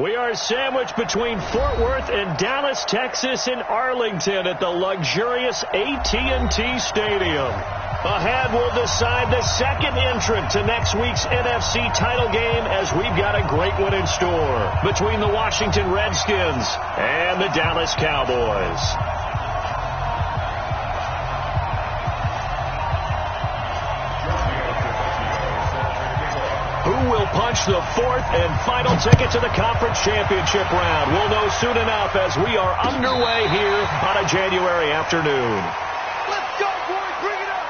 We are sandwiched between Fort Worth and Dallas, Texas, in Arlington at the luxurious AT&T Stadium. Ahead, we'll decide the second entrant to next week's NFC title game as we've got a great one in store between the Washington Redskins and the Dallas Cowboys. Who will punch the fourth and final ticket to the conference championship round? We'll know soon enough as we are underway here on a January afternoon. Let's go, boys. Bring it up.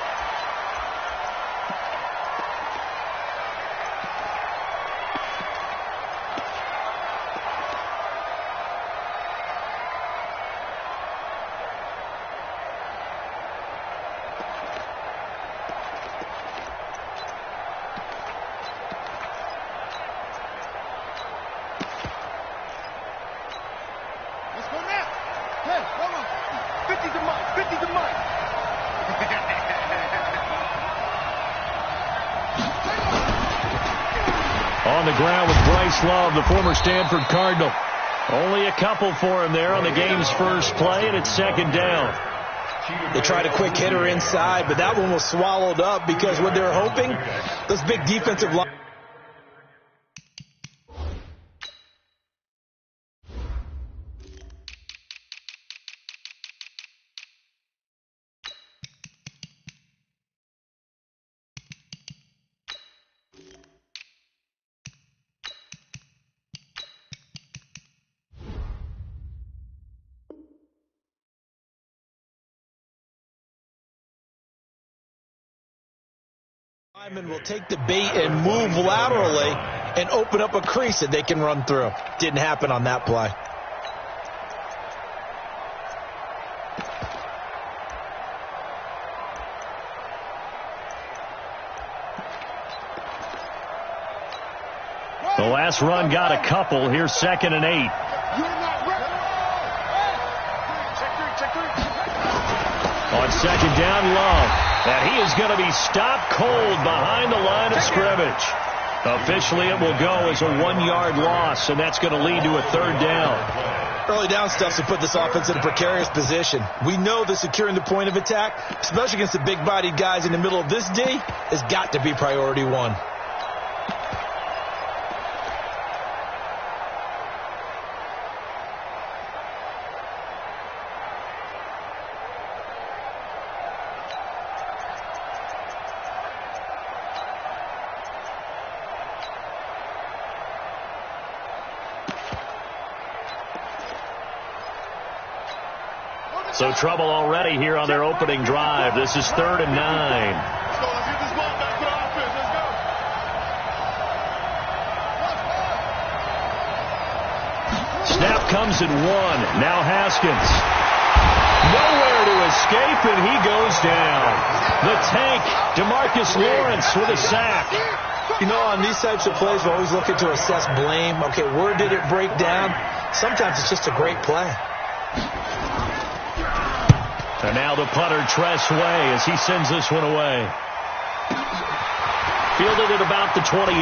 On the ground with Bryce Love, the former Stanford Cardinal. Only a couple for him there on the game's first play, and it's second down. They tried a quick hitter inside, but that one was swallowed up because what they're hoping, those big defensive line. Lineman will take the bait and move laterally and open up a crease that they can run through. Didn't happen on that play. The last run got a couple. Here's 2nd and 8. On second down, Love. And he is going to be stopped cold behind the line of scrimmage. Officially, it will go as a 1-yard loss, and that's going to lead to a 3rd down. Early down stuff to put this offense in a precarious position. We know that securing the point of attack, especially against the big-bodied guys in the middle of this D, has got to be priority one. So trouble already here on their opening drive. This is 3rd and 9. Snap comes at 1. Now Haskins. Nowhere to escape, and he goes down. The tank, DeMarcus Lawrence with a sack. You know, on these types of plays, we're always looking to assess blame. Okay, where did it break down? Sometimes it's just a great play. And now the punter, Tress Way, as he sends this one away. Fielded at about the 28.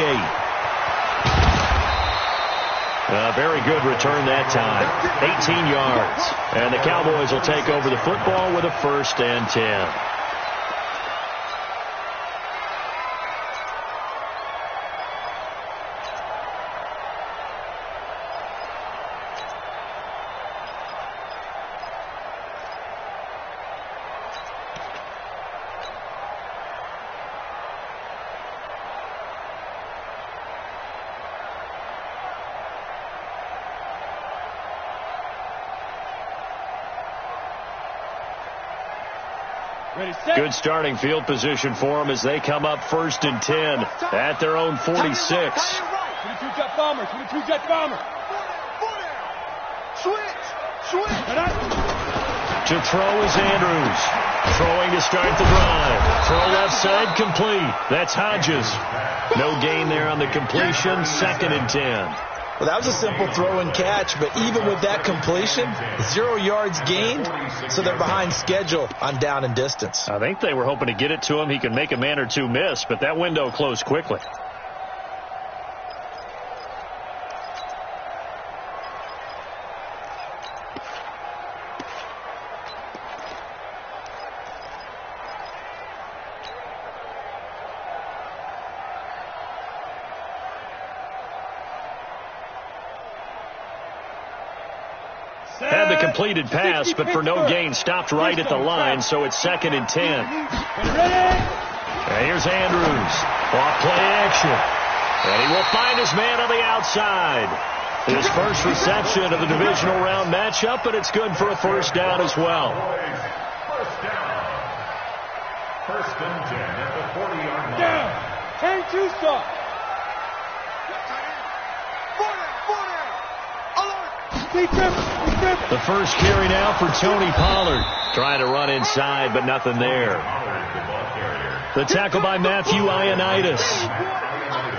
A very good return that time. 18 yards. And the Cowboys will take over the football with a 1st and 10. Good starting field position for them as they come up 1st and 10 at their own 46. 22-jet bomber. 22-jet bomber. Switch. To throw is Andrews. Throwing to start the drive. Throw left side complete. That's Hodges. No gain there on the completion. 2nd and 10. Well, that was a simple throw and catch, but even with that completion, 0 yards gained, so they're behind schedule on down and distance. I think they were hoping to get it to him. He can make a man or two miss, but that window closed quickly. completed pass, but for no gain, stopped right at the line, so it's 2nd and 10. And here's Andrews. Off play action. And he will find his man on the outside. His first reception of the divisional round matchup, but it's good for a first down as well. First and 10 at the 40-yard line. Down. 10-2 stop. The first carry now for Tony Pollard. Trying to run inside, but nothing there. The tackle by Matthew Ioannidis.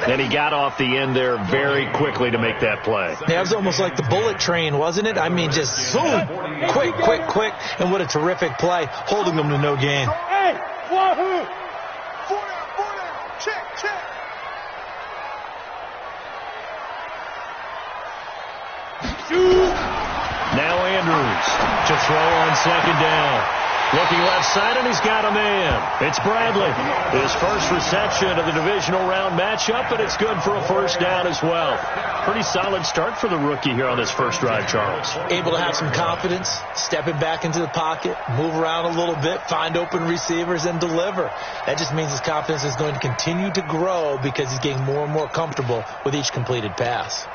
And he got off the end there very quickly to make that play. Yeah, it was almost like the bullet train, wasn't it? I mean, just boom, quick, quick, quick. And what a terrific play, holding them to no gain. Hey, wahoo! Check. Now Andrews to throw on 2nd down. Looking left side, and he's got a man. It's Bradley. His first reception of the divisional round matchup, but it's good for a first down as well. Pretty solid start for the rookie here on this first drive, Charles. Able to have some confidence, stepping back into the pocket, move around a little bit, find open receivers, and deliver. That just means his confidence is going to continue to grow because he's getting more and more comfortable with each completed pass.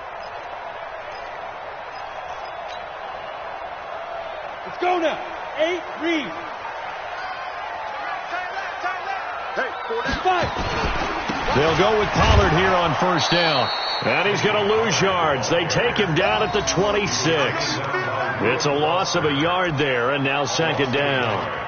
Let's go now. 8, read. They'll go with Pollard here on first down. And he's going to lose yards. They take him down at the 26. It's a loss of a yard there, and now 2nd down.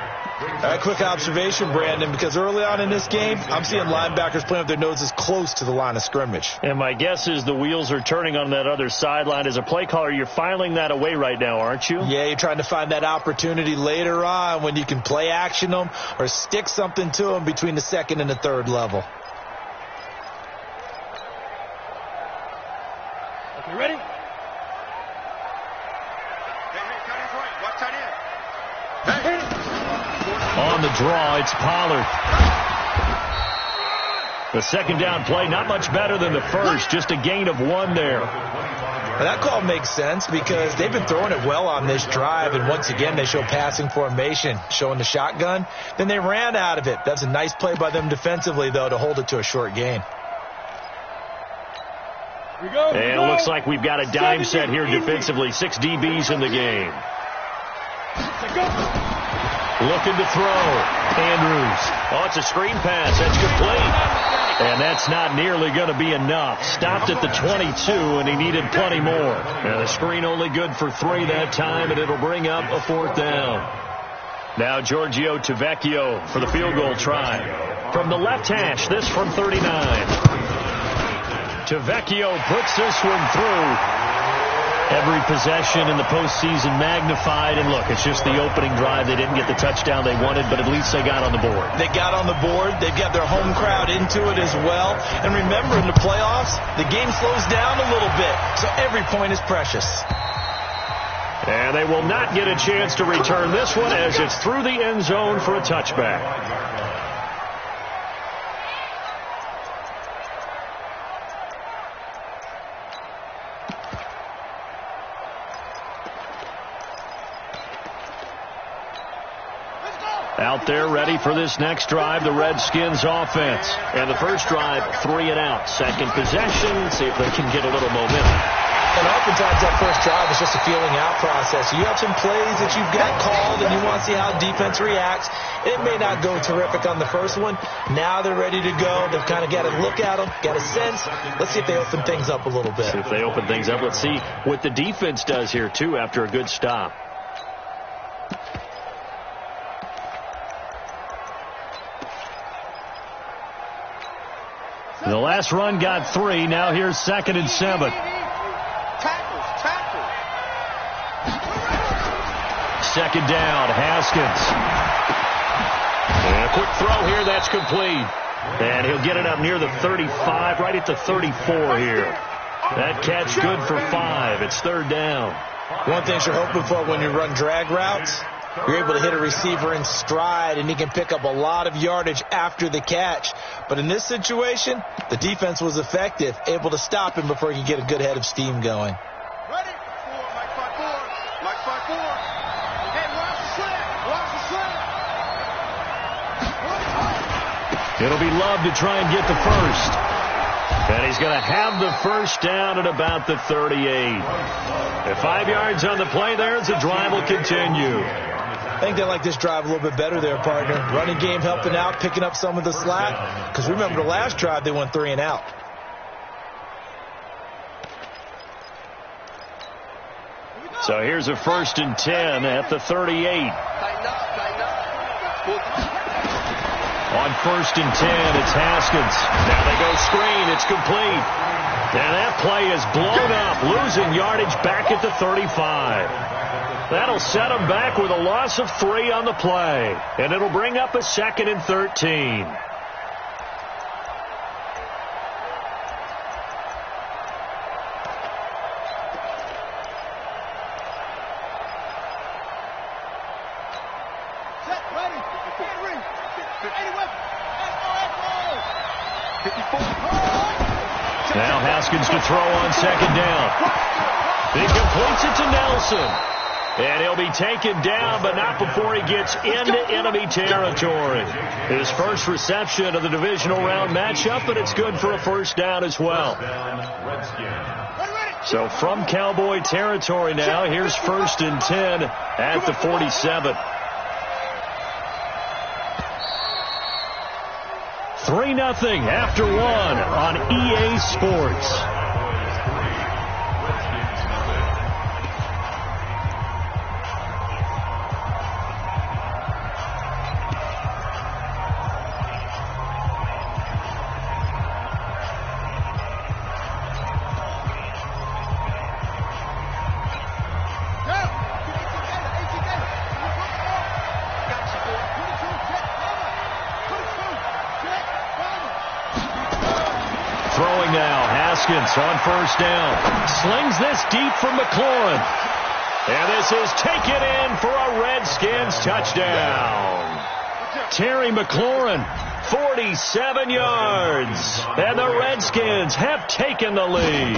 A quick observation, Brandon, because early on in this game, I'm seeing linebackers playing with their noses close to the line of scrimmage. And my guess is the wheels are turning on that other sideline. As a play caller, you're filing that away right now, aren't you? Yeah, you're trying to find that opportunity later on when you can play action them or stick something to them between the 2nd and the 3rd level. Okay, ready? On the draw, it's Pollard. The 2nd down play, not much better than the first, just a gain of 1 there. Well, that call makes sense because they've been throwing it well on this drive, and once again they show passing formation, showing the shotgun. Then they ran out of it. That's a nice play by them defensively, though, to hold it to a short gain. And it looks like we've got a dime set here defensively. 6 DBs in the game. Looking to throw. Andrews. Oh, it's a screen pass. That's complete. And that's not nearly going to be enough. Stopped at the 22, and he needed plenty more. And the screen only good for 3 that time, and it'll bring up a 4th down. Now Giorgio Tavecchio for the field goal try. From the left hash, this from 39. Tavecchio puts this one through. Every possession in the postseason magnified. And look, it's just the opening drive. They didn't get the touchdown they wanted, but at least they got on the board. They got on the board. They've got their home crowd into it as well. And remember, in the playoffs, the game slows down a little bit, so every point is precious. And they will not get a chance to return this one as it's through the end zone for a touchback. Out there ready for this next drive, the Redskins offense. And the first drive, 3 and out. Second possession, see if they can get a little momentum. And oftentimes that first drive is just a feeling out process. You have some plays that you've got called and you want to see how defense reacts. It may not go terrific on the first one. Now they're ready to go. They've kind of got to look at them, got a sense. Let's see if they open things up a little bit. See if they open things up. Let's see what the defense does here, too, after a good stop. The last run got 3. Now here's 2nd and 7. Tackle. 2nd down, Haskins. And a quick throw here, that's complete. And he'll get it up near the 35, right at the 34 here. That catch good for 5. It's 3rd down. One thing you're hoping for when you run drag routes, you're able to hit a receiver in stride, and he can pick up a lot of yardage after the catch. But in this situation, the defense was effective, able to stop him before he could get a good head of steam going. Ready? 4, Mike 5-4. Mike 5-4. It'll be Love to try and get the first. And he's going to have the first down at about the 38. At 5 yards on the play there as the drive will continue. I think they like this drive a little bit better there, partner. Running game helping out, picking up some of the slack. Because remember the last drive, they went 3 and out. So here's a 1st and 10 at the 38. On 1st and 10, it's Haskins. Now they go screen. It's complete. And that play is blown up, losing yardage back at the 35. That'll set them back with a loss of 3 on the play. And it'll bring up a 2nd and 13. Now Haskins to throw on 2nd down. He completes it to Nelson. And he'll be taken down, but not before he gets into enemy territory. His first reception of the divisional round matchup, but it's good for a 1st down as well. So from Cowboy territory now, here's 1st and 10 at the 47. 3-0 after 1 on EA Sports. On 1st down, slings this deep for McLaurin, and this is taken in for a Redskins touchdown. Terry McLaurin, 47 yards, and the Redskins have taken the lead.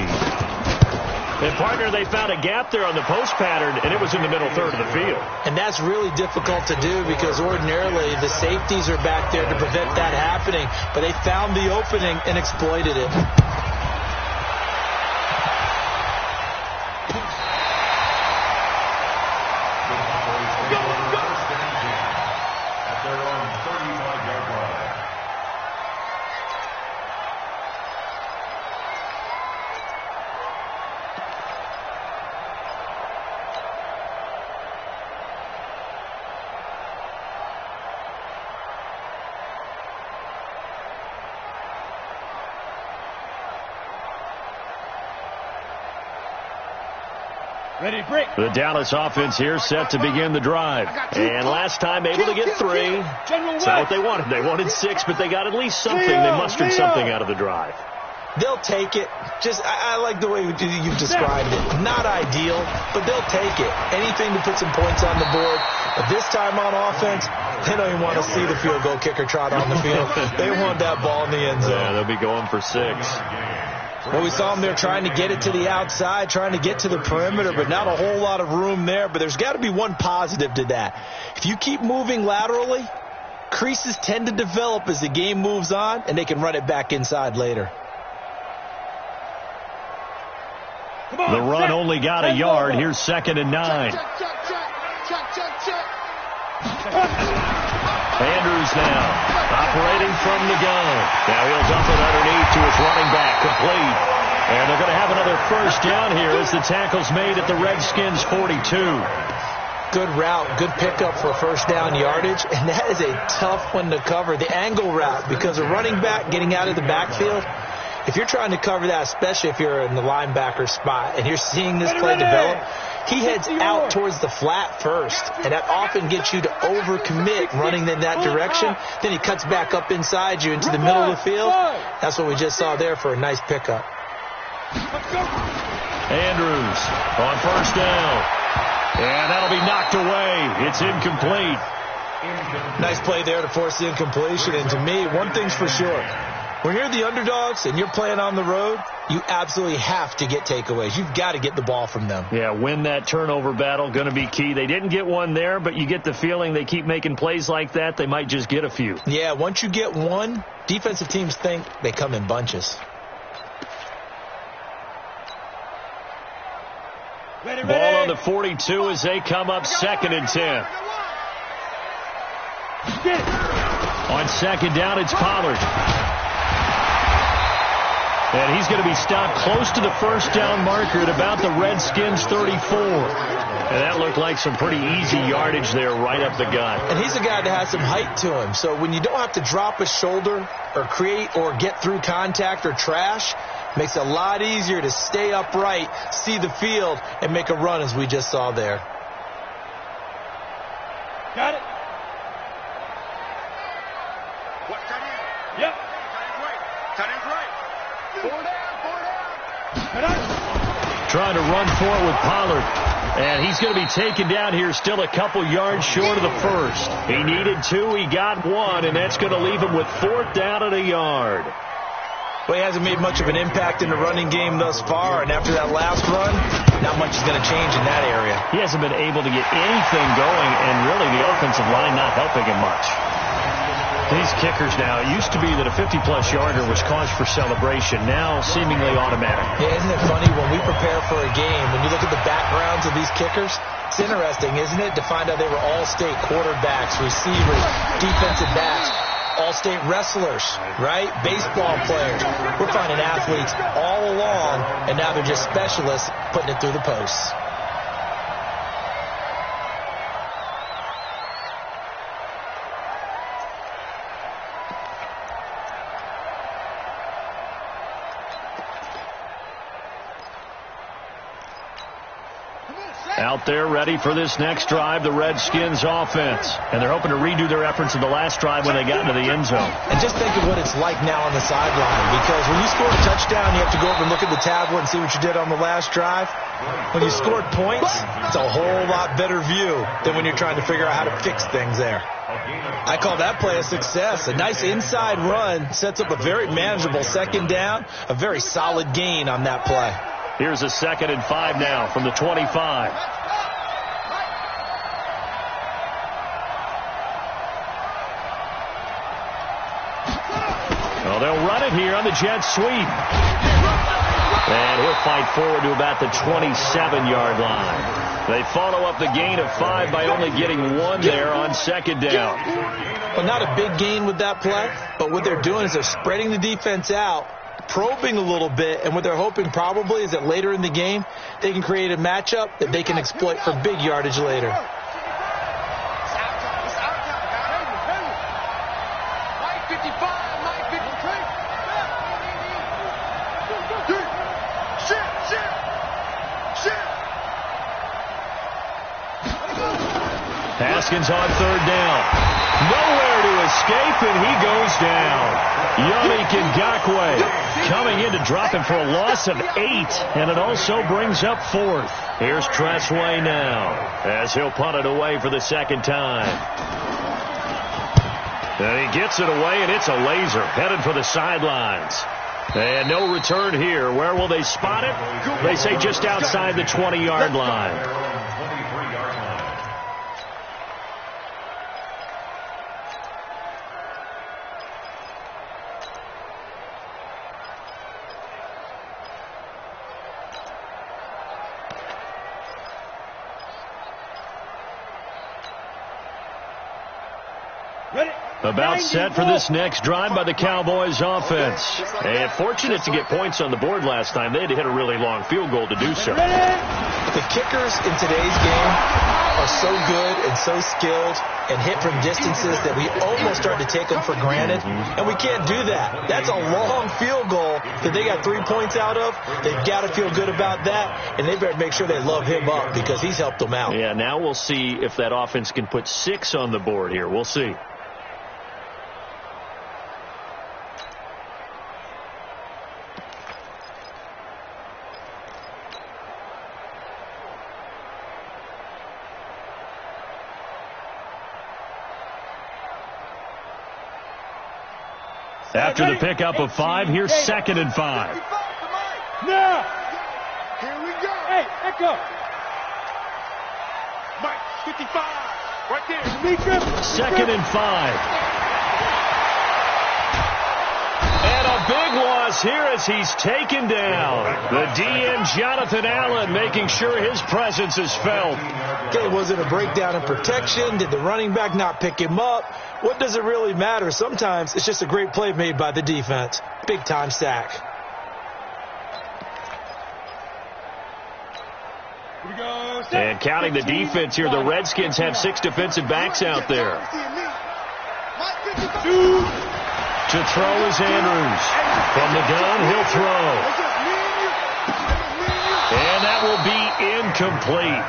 And, partner, they found a gap there on the post pattern, and it was in the middle third of the field. And that's really difficult to do because ordinarily the safeties are back there to prevent that happening, but they found the opening and exploited it. Ready, break. The Dallas offense here set to begin the drive. And last time able to get 3. That's not what they wanted. They wanted 6, but they got at least something. They mustered something out of the drive. They'll take it. I like the way you've described it. Not ideal, but they'll take it. Anything to put some points on the board. But this time on offense, they don't even want to see the field goal kicker trot on the field. They want that ball in the end zone. Yeah, they'll be going for 6. Well, we saw them there trying to get it to the outside, trying to get to the perimeter, but not a whole lot of room there. But there's got to be one positive to that. If you keep moving laterally, creases tend to develop as the game moves on, and they can run it back inside later. The run only got a yard. Here's 2nd and 9. Andrews now operating from the gun. Now he'll dump it underneath to his running back, complete. And they're going to have another 1st down here as the tackle's made at the Redskins 42. Good route, good pickup for 1st down yardage, and that is a tough one to cover. The angle route, because a running back getting out of the backfield, if you're trying to cover that, especially if you're in the linebacker spot and you're seeing this play develop, he heads out towards the flat first, and that often gets you to overcommit running in that direction. Then he cuts back up inside you into the middle of the field. That's what we just saw there for a nice pickup. Andrews on 1st down, and that'll be knocked away. It's incomplete. Nice play there to force the incompletion, and to me, one thing's for sure. When you're the underdogs and you're playing on the road, you absolutely have to get takeaways. You've got to get the ball from them. Yeah, win that turnover battle, going to be key. They didn't get one there, but you get the feeling they keep making plays like that, they might just get a few. Yeah, once you get one, defensive teams think they come in bunches. Ready, Ball on the 42 as they come up 2nd and 10. On 2nd down, it's Pollard. And he's going to be stopped close to the first down marker at about the Redskins' 34. And that looked like some pretty easy yardage there right up the gut. And he's a guy that has some height to him. So when you don't have to drop a shoulder or create or get through contact or trash, makes it a lot easier to stay upright, see the field, and make a run as we just saw there. Got it. What, tight end? Yep. Tight end's right. Four down. Head on. Trying to run for it with Pollard. And he's going to be taken down here still a couple yards short of the first. He needed 2. He got 1, and that's going to leave him with 4th down and a yard. Well, he hasn't made much of an impact in the running game thus far, and after that last run, not much is going to change in that area. He hasn't been able to get anything going, and really the offensive line not helping him much. These kickers now, it used to be that a 50-plus yarder was cause for celebration. Now, seemingly automatic. Yeah, isn't it funny when we prepare for a game, when you look at the backgrounds of these kickers, it's interesting, isn't it, to find out they were all-state quarterbacks, receivers, defensive backs, all-state wrestlers, right? Baseball players. We're finding athletes all along, and now they're just specialists putting it through the posts. Out there ready for this next drive, the Redskins offense. And they're hoping to redo their efforts in the last drive when they got into the end zone. And just think of what it's like now on the sideline, because when you score a touchdown, you have to go over and look at the tablet and see what you did on the last drive. When you scored points, it's a whole lot better view than when you're trying to figure out how to fix things there. I call that play a success. A nice inside run sets up a very manageable 2nd down, a very solid gain on that play. Here's a 2nd and 5 now from the 25. Well, they'll run it here on the jet sweep. And he'll fight forward to about the 27-yard line. They follow up the gain of 5 by only getting 1 there on 2nd down. Well, not a big gain with that play, but what they're doing is they're spreading the defense out, probing a little bit, and what they're hoping probably is that later in the game, they can create a matchup that they can exploit for big yardage later. Haskins on 3rd down. Nowhere to escape, and he goes down. Yannick Ngakoue coming in to drop him for a loss of 8, and it also brings up 4th. Here's Tressway now as he'll punt it away for the 2nd time. And he gets it away, and it's a laser headed for the sidelines. And no return here. Where will they spot it? They say just outside the 20-yard line. About set for this next drive by the Cowboys offense. And fortunate to get points on the board last time. They had to hit a really long field goal to do so. The kickers in today's game are so good and so skilled and hit from distances that we almost start to take them for granted. And we can't do that. That's a long field goal that they got 3 points out of. They've got to feel good about that. And they better make sure they love him up because he's helped them out. Yeah, now we'll see if that offense can put 6 on the board here. We'll see. After the pickup of 5, here's 2nd and 5. Now. Here we go. Hey, echo. Mike, 55. Right there. 2nd and 5. And a big loss here as he's taken down. The DN, Jonathan Allen, making sure his presence is felt. Okay, was it a breakdown in protection? Did the running back not pick him up? What does it really matter? Sometimes it's just a great play made by the defense. Big-time sack. Here we go. And counting the defense here, the Redskins have 6 defensive backs out there. To throw is Andrews. From the gun, he'll throw. And that will be incomplete.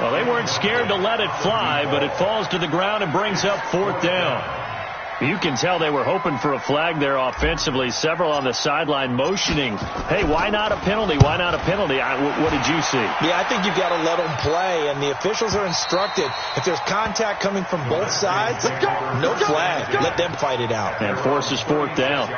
Well, they weren't scared to let it fly, but it falls to the ground and brings up 4th down. You can tell they were hoping for a flag there offensively. Several on the sideline motioning, hey, why not a penalty? Why not a penalty? What did you see? Yeah, I think you've got to let them play, and the officials are instructed. If there's contact coming from both sides, no flag. Let them fight it out. And forces 4th down.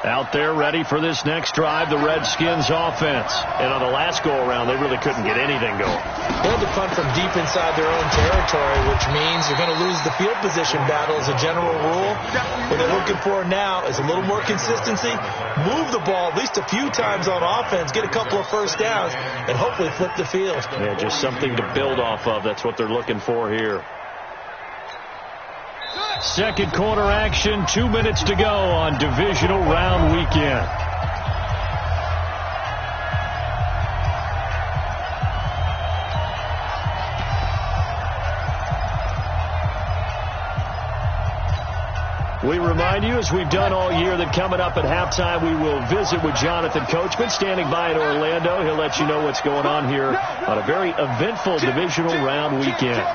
Out there ready for this next drive, the Redskins offense. And on the last go-around, they really couldn't get anything going. They had to punt from deep inside their own territory, which means you're going to lose the field position battle as a general rule. What they're looking for now is a little more consistency, move the ball at least a few times on offense, get a couple of first downs, and hopefully flip the field. Yeah, just something to build off of. That's what they're looking for here. Second quarter action, 2 minutes to go on divisional round weekend. We remind you, as we've done all year, that coming up at halftime, we will visit with Jonathan Coachman, standing by in Orlando. He'll let you know what's going on here on a very eventful divisional round weekend.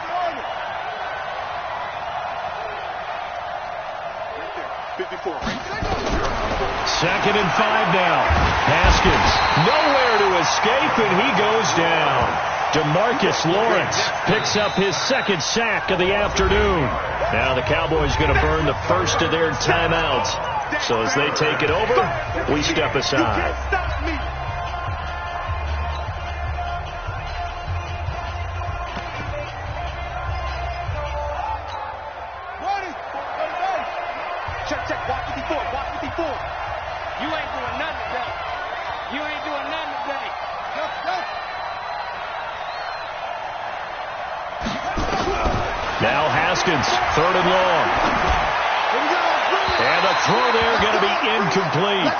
Second and 5 now. Haskins nowhere to escape, and he goes down. DeMarcus Lawrence picks up his 2nd sack of the afternoon. Now the Cowboys going to burn the first of their timeouts. So as they take it over, we step aside. Check. Watch 54. You ain't doing nothing today. Go. Now Haskins, 3rd and long. And the throw there going to be incomplete.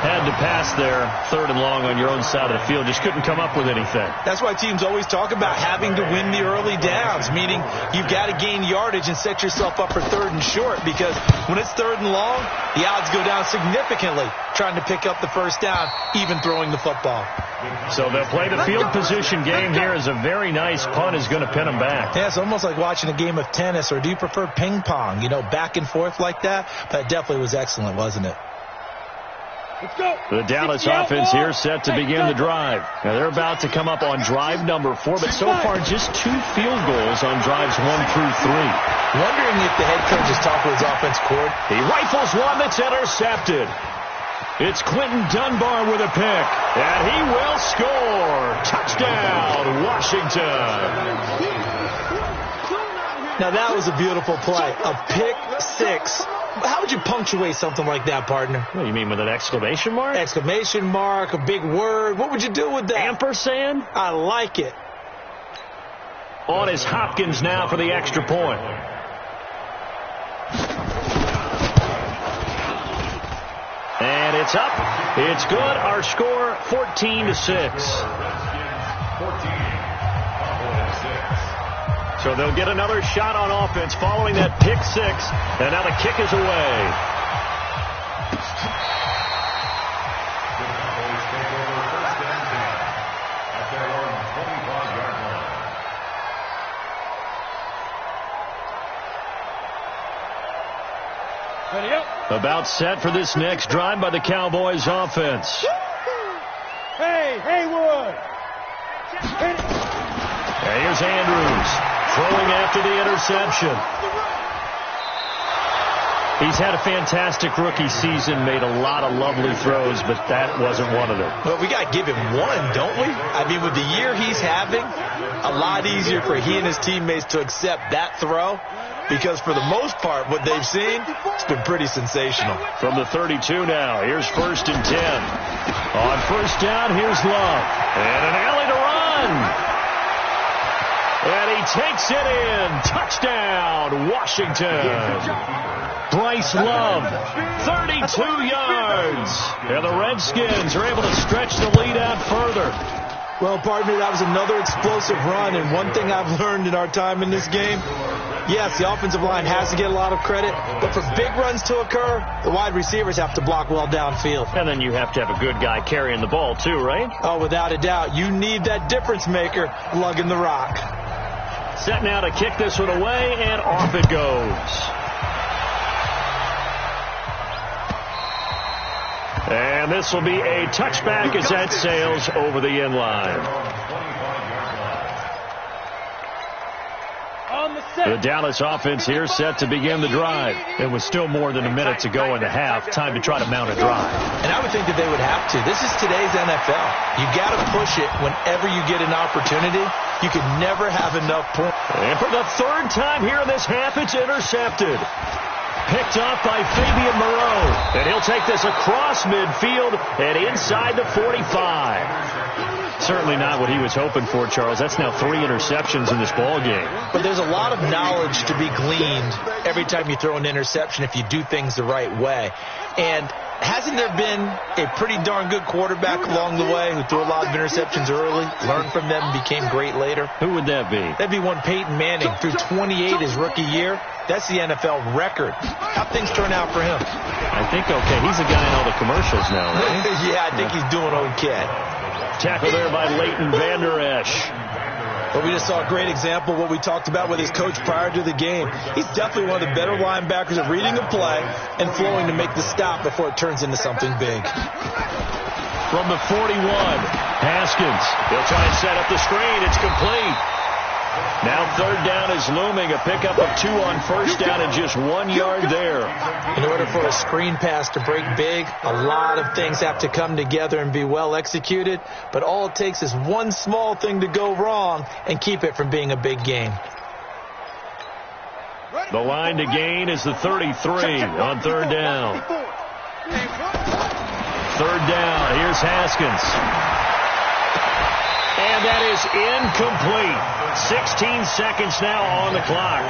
Had to pass there, 3rd and long on your own side of the field. Just couldn't come up with anything. That's why teams always talk about having to win the early downs, meaning you've got to gain yardage and set yourself up for 3rd and short, because when it's 3rd and long, the odds go down significantly trying to pick up the first down, even throwing the football. So they'll play the field position game here as a very nice punt is going to pin them back. Yeah, it's almost like watching a game of tennis, or do you prefer ping pong, back and forth like that? That definitely was excellent, wasn't it? Let's go. The Dallas offense here set to begin the drive. Now they're about to come up on drive number 4, but so far just 2 field goals on drives 1 through 3. Wondering if the head coach is talking to his offense court. He rifles one that's intercepted. It's Quentin Dunbar with a pick, and he will score. Touchdown, Washington. Now that was a beautiful play, a pick 6. How would you punctuate something like that, partner? What do you mean, with an exclamation mark? Exclamation mark, a big word. What would you do with that? Ampersand? I like it. On is Hopkins now for the extra point. And it's up. It's good. Our score, 14-6. So they'll get another shot on offense following that pick 6. And now the kick is away. About set for this next drive by the Cowboys offense. Hey, Haywood. And here's Andrews throwing after the interception. He's had a fantastic rookie season, made a lot of lovely throws, but that wasn't one of them. Well, we got to give him one, don't we? I mean, with the year he's having, a lot easier for he and his teammates to accept that throw, because for the most part, what they've seen, it's been pretty sensational. From the 32 now, here's 1st and 10. On first down, here's Love. And an alley to run. And he takes it in. Touchdown, Washington. Bryce Love, 32 yards. And the Redskins are able to stretch the lead out further. Well, partner, that was another explosive run. And one thing I've learned in our time in this game, yes, the offensive line has to get a lot of credit, but for big runs to occur, the wide receivers have to block well downfield. And then you have to have a good guy carrying the ball too, right? Oh, without a doubt. You need that difference maker lugging the rock. Set now to kick this one away, and off it goes. And this will be a touchback as that sails over the end line. The Dallas offense here set to begin the drive. It was still more than a minute to go in the half. Time to try to mount a drive. And I would think that they would have to. This is today's NFL. You got to push it whenever you get an opportunity. You can never have enough points. And for the third time here in this half, it's intercepted. Picked off by Fabian Moreau. And he'll take this across midfield and inside the 45. Certainly not what he was hoping for, Charles. That's now 3 interceptions in this ball game. But there's a lot of knowledge to be gleaned every time you throw an interception if you do things the right way. And hasn't there been a pretty darn good quarterback along the way who threw a lot of interceptions early, learned from them, and became great later? Who would that be? That'd be one Peyton Manning. Threw 28 his rookie year. That's the NFL record. How'd things turn out for him? I think okay. He's a guy in all the commercials now, right? Yeah, I think he's doing okay. Tackle there by Leighton Vander Esch. But we just saw a great example of what we talked about with his coach prior to the game. He's definitely one of the better linebackers at reading a play and flowing to make the stop before it turns into something big. From the 41, Haskins. He'll try and set up the screen. It's complete. Now 3rd down is looming. A pickup of 2 on first down and just 1 yard there. In order for a screen pass to break big, a lot of things have to come together and be well executed. But all it takes is one small thing to go wrong and keep it from being a big game. The line to gain is the 33 on 3rd down. 3rd down. Here's Haskins. And that is incomplete. 16 seconds now on the clock.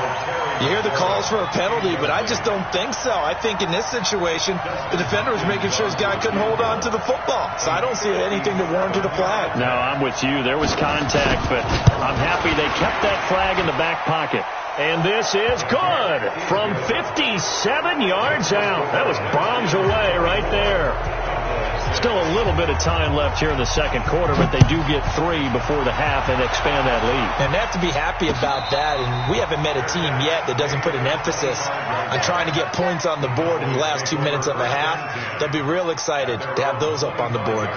You hear the calls for a penalty, but I just don't think so. I think in this situation, the defender was making sure his guy couldn't hold on to the football. So I don't see anything to warrant a flag. No, I'm with you. There was contact, but I'm happy they kept that flag in the back pocket. And this is good from 57 yards out. That was bombs away right there. Still a little bit of time left here in the second quarter, but they do get 3 before the half and expand that lead. And they have to be happy about that. And we haven't met a team yet that doesn't put an emphasis on trying to get points on the board in the last 2 minutes of a half. They'll be real excited to have those up on the board.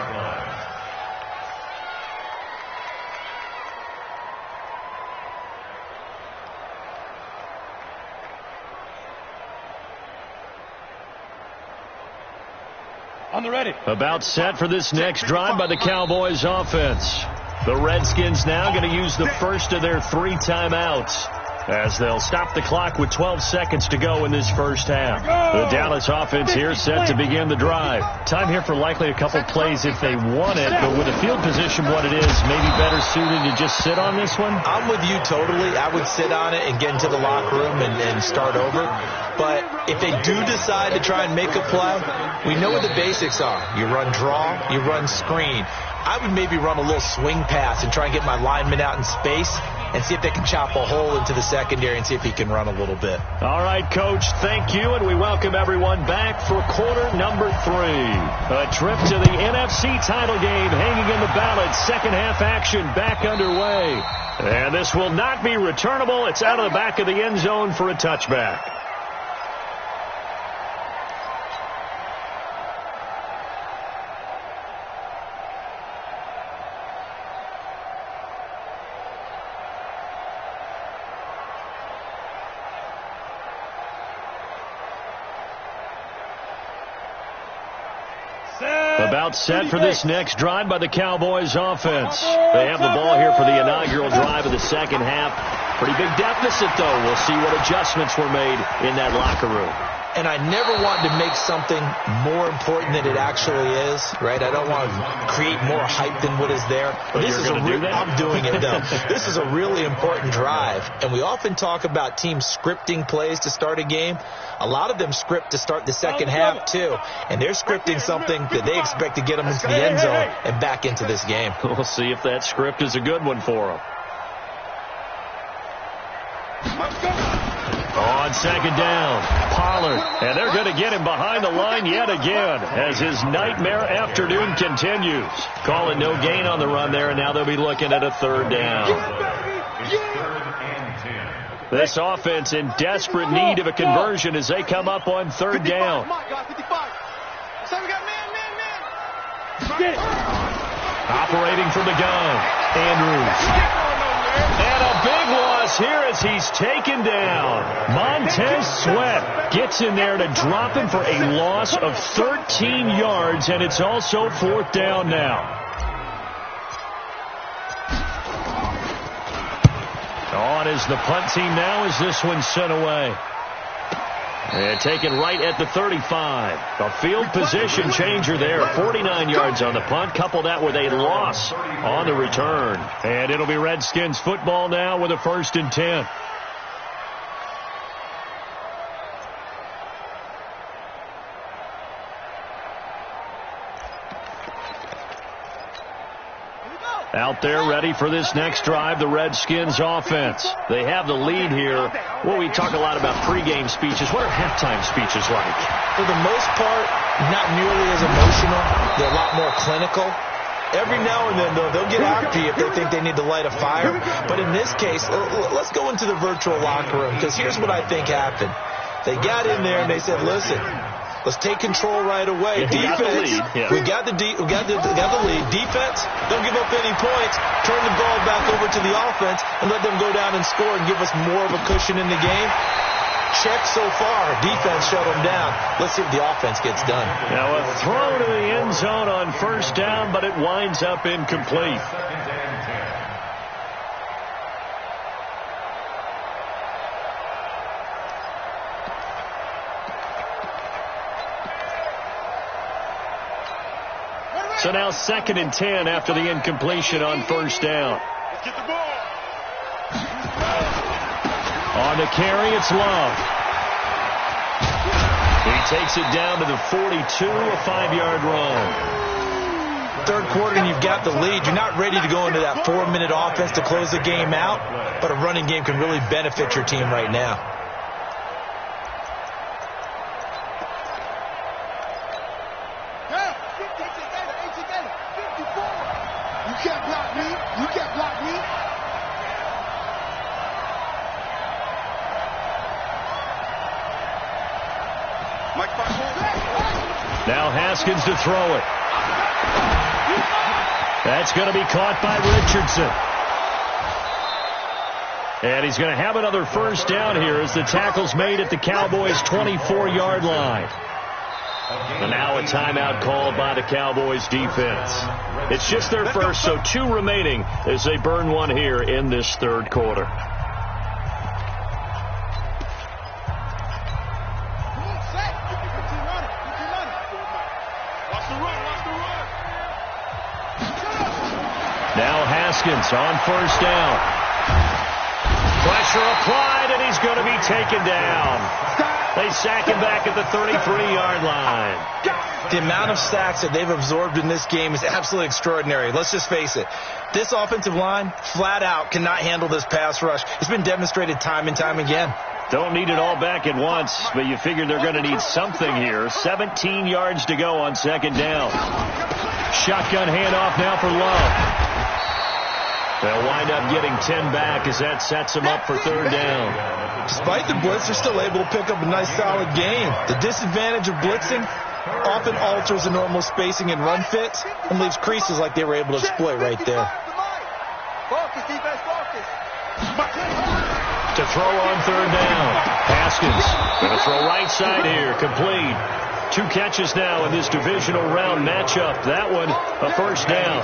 On the ready. About set for this next drive by the Cowboys offense. The Redskins now going to use the first of their 3 timeouts as they'll stop the clock with 12 seconds to go in this first half. The Dallas offense here set to begin the drive. Time here for likely a couple plays if they want it, but with the field position what it is, maybe better suited to just sit on this one? I'm with you totally. I would sit on it and get into the locker room and start over. But if they do decide to try and make a play, we know what the basics are. You run draw, you run screen. I would maybe run a little swing pass and try and get my lineman out in space and see if they can chop a hole into the secondary and see if he can run a little bit. All right, Coach, thank you, and we welcome everyone back for quarter number 3. A trip to the NFC title game hanging in the balance. Second half action back underway. And this will not be returnable. It's out of the back of the end zone for a touchback. about set for this next drive by the Cowboys offense. They have the ball here for the inaugural drive of the second half. Pretty big deficit, though. We'll see what adjustments were made in that locker room. And I never want to make something more important than it actually is, right? I don't want to create more hype than what is there. But this is I'm doing it, though. This is a really important drive. And we often talk about teams scripting plays to start a game. A lot of them script to start the second half, too. And they're scripting something that they expect to get them into the end zone and back into this game. We'll see if that script is a good one for them. On second down, Pollard, and they're going to get him behind the line yet again as his nightmare afternoon continues. Calling no gain on the run there, and now they'll be looking at a third down. This offense in desperate need of a conversion as they come up on third down. Operating from the gun, Andrews. And a big loss here as he's taken down. Montez Sweat gets in there to drop him for a loss of 13 yards, and it's also fourth down now. On is the punt team now as this one's sent away. And taken right at the 35. A field position changer there. 49 yards on the punt. Couple that with a loss on the return. And it'll be Redskins football now with a 1st and 10. Out there ready for this next drive, the Redskins offense. They have the lead here. Well, we talk a lot about pregame speeches. What are halftime speeches like? For the most part, not nearly as emotional. They're a lot more clinical. Every now and then, though, they'll get after you if they think they need to light a fire. But in this case, let's go into the virtual locker room, because here's what I think happened. They got in there and they said, listen, let's take control right away. Defense, we got the lead. Defense, don't give up any points. Turn the ball back over to the offense and let them go down and score and give us more of a cushion in the game. Check so far. Defense shut them down. Let's see if the offense gets done. Now a throw to the end zone on first down, but it winds up incomplete. So now 2nd and 10 after the incompletion on first down. Let's get the ball. On the carry, it's Love. He takes it down to the 42, a 5-yard run. Third quarter and you've got the lead. You're not ready to go into that 4-minute offense to close the game out, but a running game can really benefit your team right now. Now Haskins to throw it. That's going to be caught by Richardson. And he's going to have another first down here as the tackle's made at the Cowboys' 24-yard line. And now a timeout called by the Cowboys defense. It's just their first, so 2 remaining as they burn one here in this third quarter. Now Haskins on first down. Pressure applied, and he's going to be taken down. They sack him back at the 33-yard line. The amount of sacks that they've absorbed in this game is absolutely extraordinary. Let's just face it. This offensive line, flat out, cannot handle this pass rush. It's been demonstrated time and time again. Don't need it all back at once, but you figure they're going to need something here. 17 yards to go on second down. Shotgun handoff now for Love. They'll wind up getting 10 back as that sets them up for third down. Despite the blitz, they're still able to pick up a nice, solid game. The disadvantage of blitzing often alters the normal spacing and run fits and leaves creases like they were able to exploit right there. To throw on third down. Haskins going to throw right side here. Complete. 2 catches now in this divisional round matchup. That one, a first down.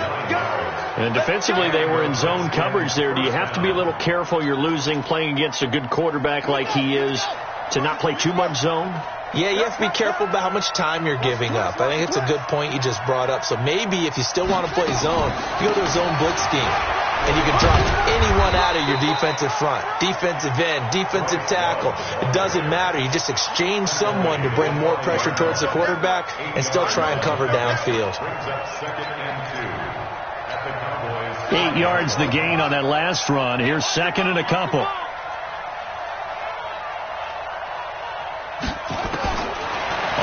And defensively, they were in zone coverage there. Do you have to be a little careful? You're losing, playing against a good quarterback like he is, to not play too much zone? Yeah, you have to be careful about how much time you're giving up. I think it's a good point you just brought up. So maybe if you still want to play zone, you go to a zone blitz scheme. And you can drop anyone out of your defensive front, defensive end, defensive tackle. It doesn't matter. You just exchange someone to bring more pressure towards the quarterback and still try and cover downfield. 8 yards the gain on that last run. Here's second and a couple.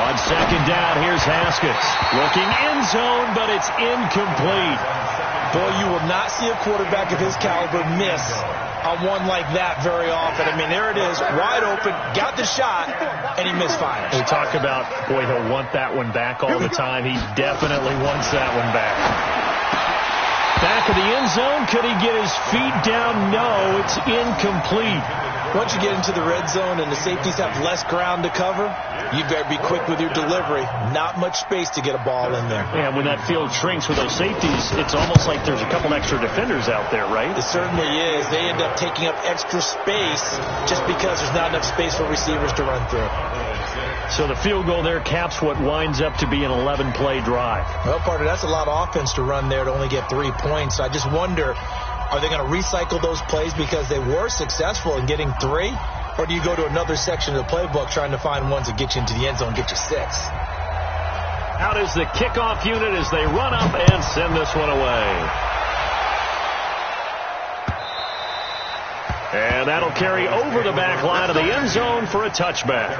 On second down, here's Haskins. Looking end zone, but it's incomplete. Boy, you will not see a quarterback of his caliber miss on one like that very often. I mean, there it is, wide open, got the shot, and he misfires. We talk about, boy, he'll want that one back all the time. He definitely wants that one back. Back of the end zone, could he get his feet down? No, it's incomplete. Once you get into the red zone and the safeties have less ground to cover, you better be quick with your delivery. Not much space to get a ball in there. Yeah, when that field shrinks with those safeties, it's almost like there's a couple extra defenders out there, right? It certainly is. They end up taking up extra space just because there's not enough space for receivers to run through. So the field goal there caps what winds up to be an 11-play drive. Well, partner, that's a lot of offense to run there to only get 3 points. I just wonder, are they going to recycle those plays because they were successful in getting 3? Or do you go to another section of the playbook trying to find ones that get you into the end zone and get you 6? Out is the kickoff unit as they run up and send this one away. And that'll carry over the back line of the end zone for a touchback.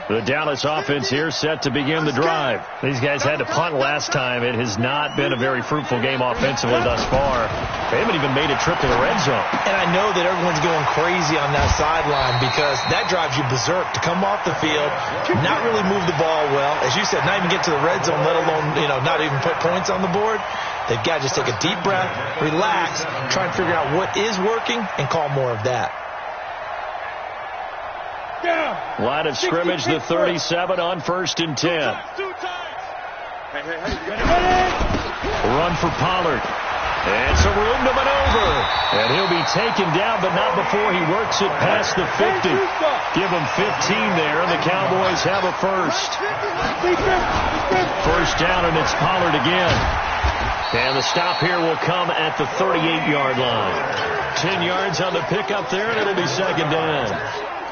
The Dallas offense here set to begin the drive. These guys had to punt last time. It has not been a very fruitful game offensively thus far. They haven't even made a trip to the red zone. And I know that everyone's going crazy on that sideline because that drives you berserk to come off the field, not really move the ball well. As you said, not even get to the red zone, let alone, not even put points on the board. They've got to just take a deep breath, relax, try and figure out what is working and call more of that. Line of scrimmage, the 37 on 1st and 10. Run for Pollard. And some room to maneuver. And he'll be taken down, but not before he works it past the 50. Give him 15 there, and the Cowboys have a first. First down, and it's Pollard again. And the stop here will come at the 38-yard line. 10 yards on the pickup there, and it'll be second down.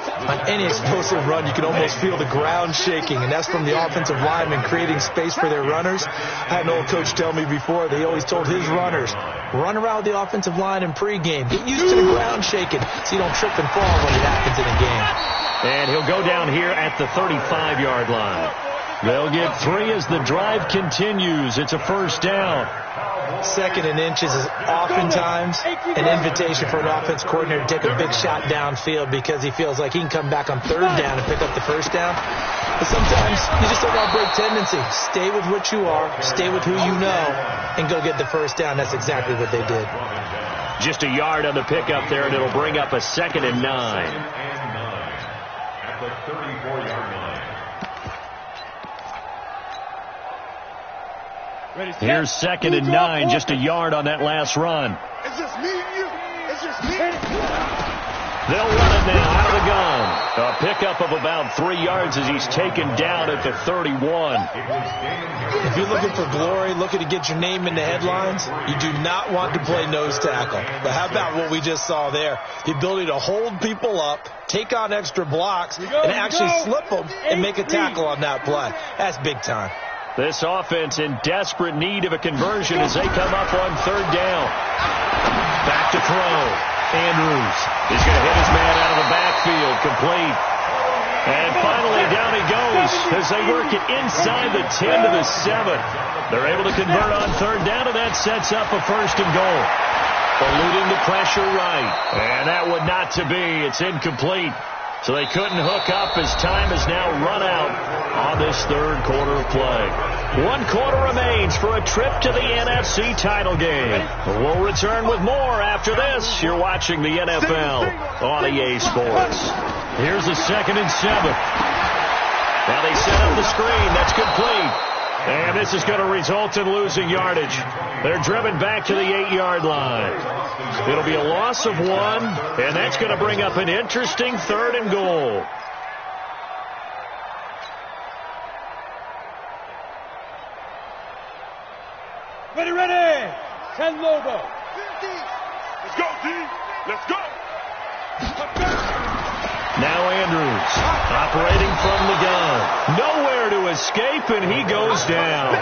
On any explosive run, you can almost feel the ground shaking, and that's from the offensive linemen creating space for their runners. I had an old coach tell me before, they always told his runners, run around the offensive line in pregame. Get used to the ground shaking so you don't trip and fall when it happens in a game. And he'll go down here at the 35-yard line. They'll get 3 as the drive continues. It's a first down. Second and inches is oftentimes an invitation for an offense coordinator to take a big shot downfield because he feels like he can come back on 3rd down and pick up the first down. But sometimes you just don't want to break tendency. Stay with what you are, stay with who you know, and go get the first down. That's exactly what they did. Just a yard on the pickup there, and it'll bring up a 2nd and 9. At the 34-yard line. Here's 2nd and 9, just a yard on that last run. It's just me and you. It's just me. They'll run it now out of the gun. A pickup of about 3 yards as he's taken down at the 31. If you're looking for glory, looking to get your name in the headlines, you do not want to play nose tackle. But how about what we just saw there? The ability to hold people up, take on extra blocks, and actually slip them and make a tackle on that play. That's big time. This offense in desperate need of a conversion as they come up on 3rd down. Back to throw. Andrews is going to hit his man out of the backfield. Complete. And finally down he goes as they work it inside the 10 to the 7. They're able to convert on 3rd down, and that sets up a 1st and goal. Eluding the pressure right. And that one not to be. It's incomplete. So they couldn't hook up as time has now run out on this third quarter of play. 1 quarter remains for a trip to the NFC title game. We'll return with more after this. You're watching the NFL on EA Sports. Here's a 2nd and 7. Now they set up the screen. That's complete. And this is going to result in losing yardage. They're driven back to the 8-yard line. It'll be a loss of 1, and that's going to bring up an interesting 3rd and goal. Ready. 10 Lobo. Let's go, D. Let's go. Now Andrews operating from the gun. Nowhere to escape, and he goes down.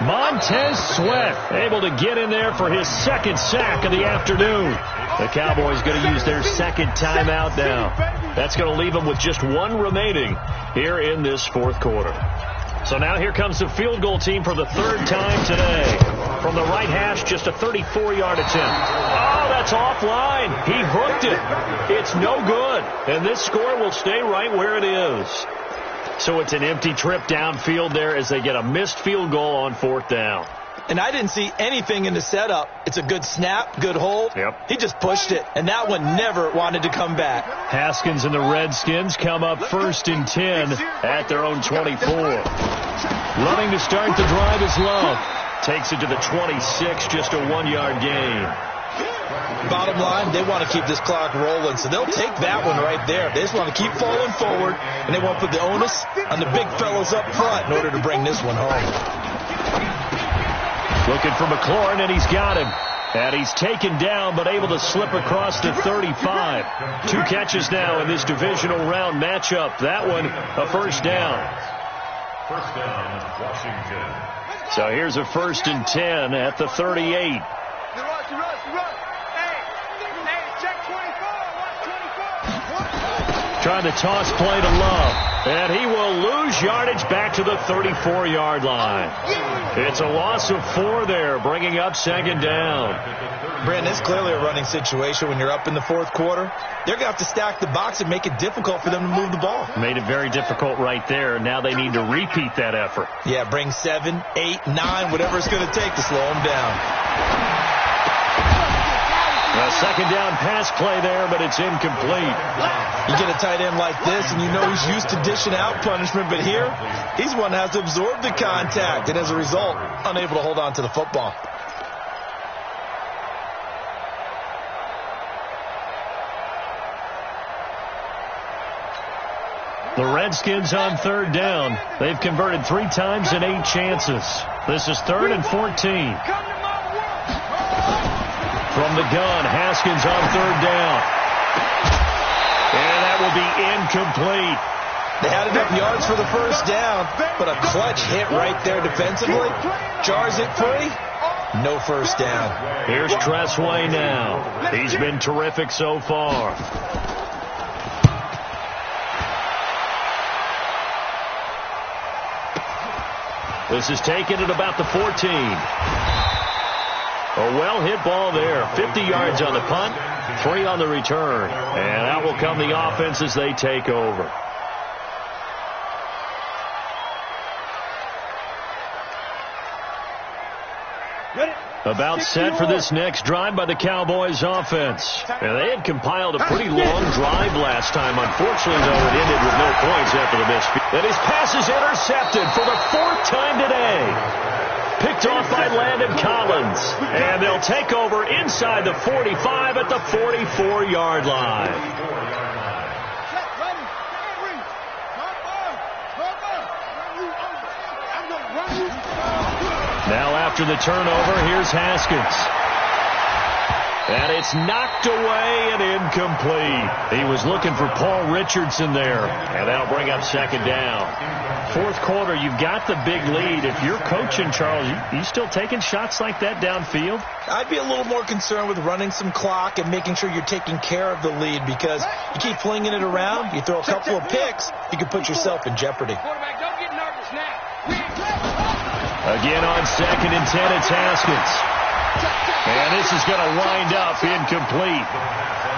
Montez Sweat able to get in there for his 2nd sack of the afternoon. The Cowboys going to use their 2nd timeout now. That's going to leave them with just 1 remaining here in this 4th quarter. So now here comes the field goal team for the 3rd time today. From the right hash, just a 34-yard attempt. Oh, that's offline. He hooked it. It's no good. And this score will stay right where it is. So it's an empty trip downfield there as they get a missed field goal on 4th down. And I didn't see anything in the setup. It's a good snap, good hold. Yep. He just pushed it, and that one never wanted to come back. Haskins and the Redskins come up 1st and 10 at their own 24. Running to start the drive is Love. Takes it to the 26, just a 1-yard gain. Bottom line, they want to keep this clock rolling, so they'll take that one right there. They just want to keep falling forward, and they won't put the onus on the big fellows up front in order to bring this one home. Looking for McLaurin, and he's got him. And he's taken down, but able to slip across the 35. 2 catches now in this divisional round matchup. That one, a 1st down. First down, Washington. So here's a 1st and 10 at the 38. Trying to toss play to Love. And he will lose yardage back to the 34-yard line. It's a loss of 4 there, bringing up 2nd down. Brandon, it's clearly a running situation when you're up in the 4th quarter. They're going to have to stack the box and make it difficult for them to move the ball. Made it very difficult right there. Now they need to repeat that effort. Yeah, bring 7, 8, 9, whatever it's going to take to slow them down. A 2nd down pass play there, but it's incomplete. You get a tight end like this, and you know he's used to dishing out punishment, but here, he's one that has to absorb the contact, and as a result, unable to hold on to the football. The Redskins on 3rd down. They've converted 3 times in 8 chances. This is 3rd and 14. From the gun, Haskins on 3rd down. And that will be incomplete. They had enough yards for the 1st down, but a clutch hit right there defensively. Jars it free. No 1st down. Here's Tressway now. He's been terrific so far. This is taken at about the 14. A well-hit ball there. 50 yards on the punt, 3 on the return. And out will come the offense as they take over. About set for this next drive by the Cowboys offense. And they had compiled a pretty long drive last time. Unfortunately, though, it ended with no points after the missed field. And his pass is intercepted for the 4th time today. Picked off by Landon Collins. And they'll take over inside the 45 at the 44-yard line. Now after the turnover, here's Haskins. And it's knocked away and incomplete. He was looking for Paul Richardson there. And that'll bring up 2nd down. 4th quarter, you've got the big lead. If you're coaching, Charles, you still taking shots like that downfield? I'd be a little more concerned with running some clock and making sure you're taking care of the lead, because you keep flinging it around, you throw a couple of picks, you can put yourself in jeopardy. Quarterback, don't get nervous now. Again on 2nd and 10, it's Haskins. And this is going to wind up incomplete.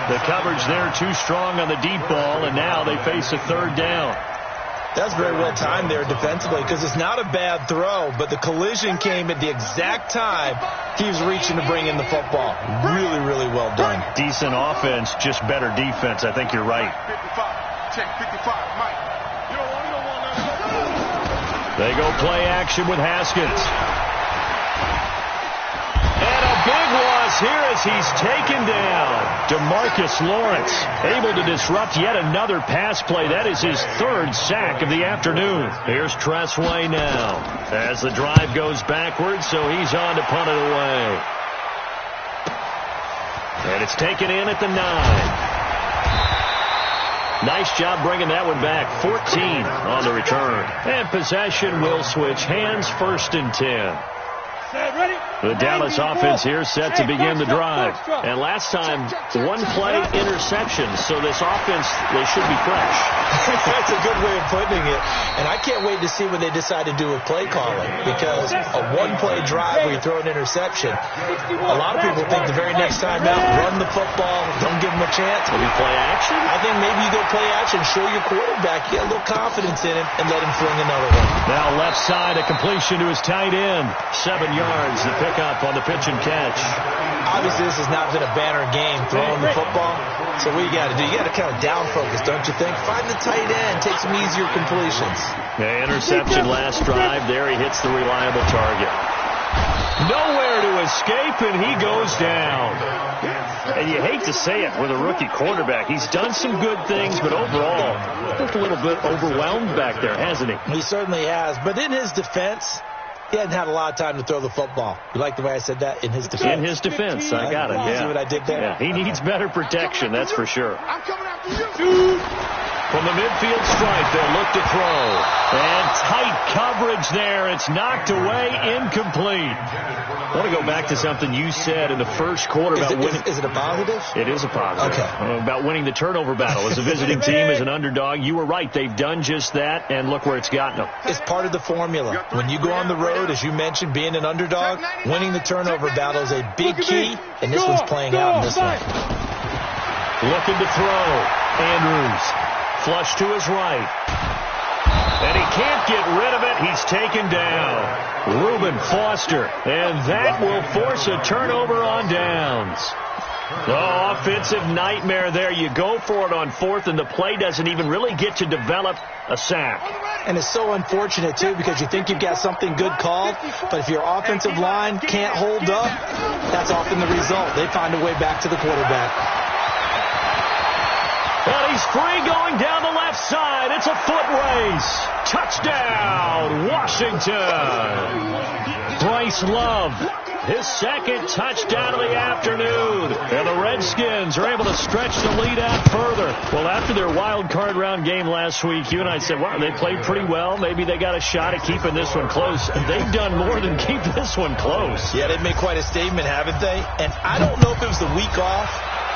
The coverage there too strong on the deep ball, and now they face a third down. That's very well timed there defensively because it's not a bad throw, but the collision came at the exact time he was reaching to bring in the football. Really, really well done. Decent offense, just better defense. I think you're right. 55. Check 55. Mike. You don't want They go play action with Haskins. And a big loss here as he's taken down. DeMarcus Lawrence able to disrupt yet another pass play. That is his third sack of the afternoon. Here's Tressway now as the drive goes backwards, so he's on to punt it away. And it's taken in at the 9. Nice job bringing that one back. 14 on the return. And possession will switch hands, 1st and 10. The Dallas offense here set to begin the drive. And last time, one play interception. So this offense, they should be fresh. That's a good way of putting it. And I can't wait to see when they decide to do a play calling. Because a one-play drive where you throw an interception, a lot of people think the very next time out, run the football, don't give them a chance. Maybe play action? I think maybe you go play action, show your quarterback, get a little confidence in him, and let him fling another one. Now left side, a completion to his tight end. 7 yards, the pickup on the pitch and catch. Obviously, this has not been a banner game throwing the football. So what you got to do, you got to kind of down focus, don't you think? Find the tight end, take some easier completions. The interception last drive. There he hits the reliable target. Nowhere to escape, and he goes down. And you hate to say it with a rookie quarterback. He's done some good things, but overall, looked a little bit overwhelmed back there, hasn't he? He certainly has. But in his defense, he hasn't had a lot of time to throw the football. You like the way I said that? In his defense. In his defense. I got it, yeah. See what I did there? Yeah, he needs better protection, that's for sure. I'm coming after you. From the midfield stripe, they'll look to throw. And tight coverage there. It's knocked away, incomplete. I want to go back to something you said in the first quarter about winning. Is it a positive? It is a positive. Okay. About winning the turnover battle as a visiting team, as an underdog. You were right. They've done just that, and look where it's gotten them. It's part of the formula. When you go on the road, as you mentioned, being an underdog, winning the turnover battle is a big key, and this one's playing out in this one. Looking to throw. Andrews. Flush to his right. And he can't get rid of it. He's taken down. Reuben Foster. And that will force a turnover on downs. Oh, offensive nightmare there. You go for it on 4th, and the play doesn't even really get to develop a sack. And it's so unfortunate, too, because you think you've got something good called, but if your offensive line can't hold up, that's often the result. They find a way back to the quarterback. And he's free going down the left side. It's a foot race. Touchdown, Washington. Bryce Love, his second touchdown of the afternoon. And the Redskins are able to stretch the lead out further. Well, after their wild card round game last week, you and I said, wow, they played pretty well. Maybe they got a shot at keeping this one close. And they've done more than keep this one close. Yeah, they've made quite a statement, haven't they? And I don't know if it was the week off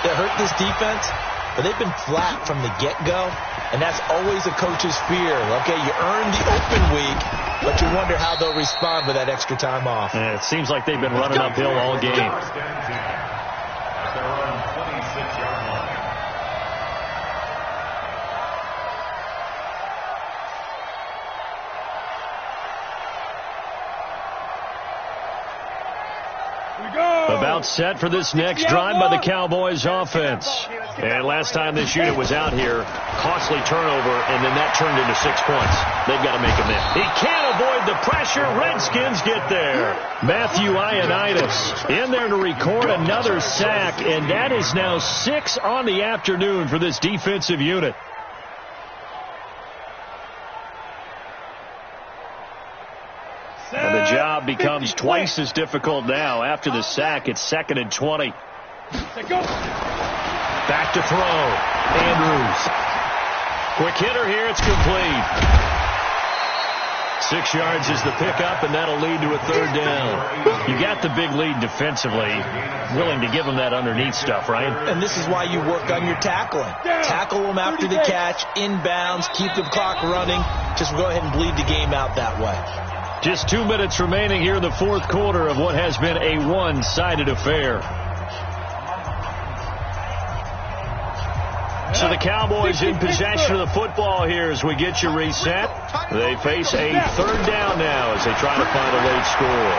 that hurt this defense, but they've been flat from the get-go, and that's always a coach's fear. Okay, you earn the open week, but you wonder how they'll respond with that extra time off. Yeah, it seems like they've been running uphill all game. They're on 26-yard line. About set for this next drive by the Cowboys offense. And last time this unit was out here, costly turnover, and then that turned into 6 points. They've got to make a miss. He can't avoid the pressure. Redskins get there. Matthew Ioannidis in there to record another sack, and that is now 6 on the afternoon for this defensive unit. And the job becomes twice as difficult now. After the sack, it's 2nd and 20. Back to throw. Andrews. Quick hitter here. It's complete. 6 yards is the pickup, and that'll lead to a 3rd down. You got the big lead defensively. Willing to give them that underneath stuff, right? And this is why you work on your tackling. Tackle them after the catch, inbounds, keep the clock running. Just go ahead and bleed the game out that way. Just 2 minutes remaining here in the fourth quarter of what has been a one-sided affair. So the Cowboys in possession of the football here as we get you reset. They face a third down now as they try to find a late score.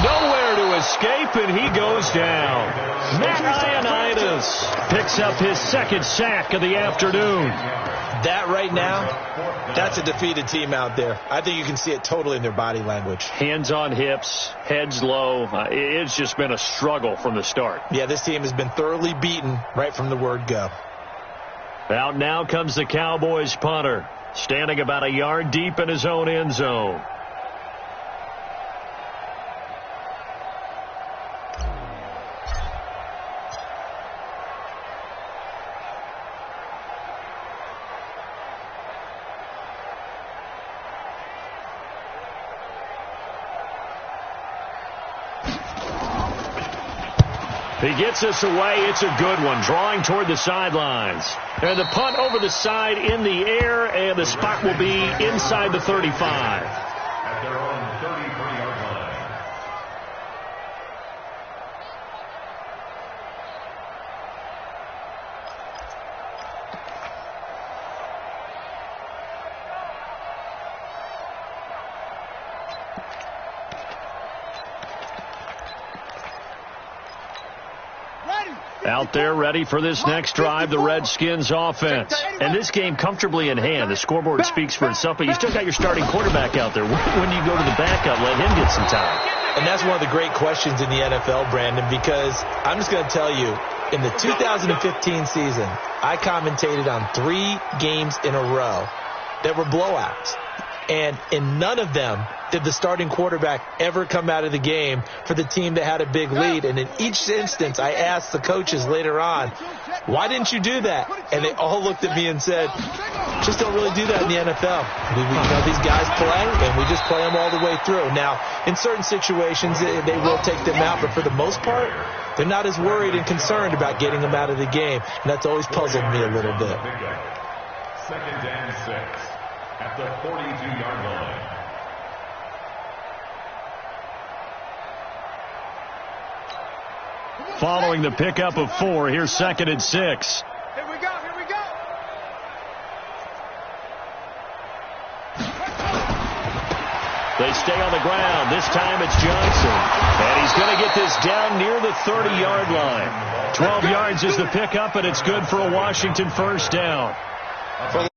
Nowhere to escape, and he goes down. Matt Ioannidis picks up his second sack of the afternoon. That right now, that's a defeated team out there. I think you can see it totally in their body language. Hands on hips, heads low. It's just been a struggle from the start. Yeah, this team has been thoroughly beaten right from the word go. Out now comes the Cowboys punter, standing about a yard deep in his own end zone. He gets us away. It's a good one. Drawing toward the sidelines. And the punt over the side in the air, and the spot will be inside the 35. At their own 33-yard line. Out there ready for this next drive, the Redskins offense. And this game comfortably in hand. The scoreboard speaks for itself, but you still got your starting quarterback out there. When do you go to the backup, let him get some time? And that's one of the great questions in the NFL, Brandon, because I'm just going to tell you, in the 2015 season, I commentated on 3 games in a row that were blowouts. And in none of them did the starting quarterback ever come out of the game for the team that had a big lead. And in each instance, I asked the coaches later on, why didn't you do that? And they all looked at me and said, just don't really do that in the NFL. We know these guys play, and we just play them all the way through. Now, in certain situations, they will take them out, but for the most part, they're not as worried and concerned about getting them out of the game. And that's always puzzled me a little bit. Second and 6 at the 42-yard line. Following the pickup of 4, here's second and 6. Here we go, here we go. They stay on the ground. This time it's Johnson. And he's going to get this down near the 30-yard line. 12 yards is the pickup, and it's good for a Washington first down. For a